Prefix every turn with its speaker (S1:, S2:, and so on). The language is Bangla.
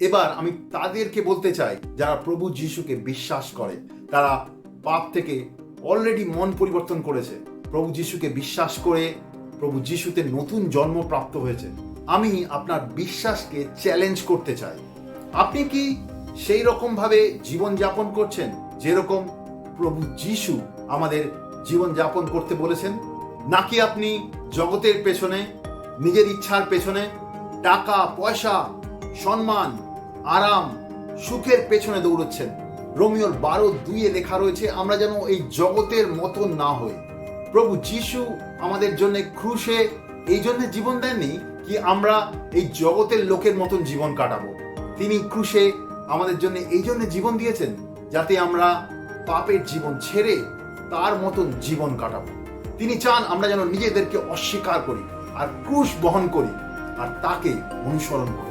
S1: এবার আমি তাদেরকে বলতে চাই যারা প্রভু যিশুকে বিশ্বাস করে, তারা পাপ থেকে অলরেডি মন পরিবর্তন করেছে, প্রভু যিশুকে বিশ্বাস করে প্রভু যিশুতে নতুন জন্ম প্রাপ্ত হয়েছে। আমি আপনার বিশ্বাসকে চ্যালেঞ্জ করতে চাই। আপনি কি সেই রকম ভাবে জীবন যাপন করছেন যেরকম প্রভু যিশু আমাদের জীবন যাপন করতে বলেছেন? নাকি আপনি জগতের পেছনে, নিজের ইচ্ছার পেছনে, টাকা পয়সা, সম্মান, আরাম, সুখের পেছনে দৌড়চ্ছেন? রোমিওর 12:2 লেখা রয়েছে আমরা যেন এই জগতের মতন না হই। প্রভু যিশু আমাদের জন্য ক্রুশে এই জন্য জীবন দেননি কি আমরা এই জগতের লোকের মতন জীবন কাটাবো। তিনি ক্রুশে আমাদের জন্য এই জন্য জীবন দিয়েছেন যাতে আমরা পাপের জীবন ছেড়ে তার মতন জীবন কাটাবো। তিনি চান আমরা যেন নিজেদেরকে অস্বীকার করি আর ক্রুশ বহন করি আর তাকে অনুসরণ করি।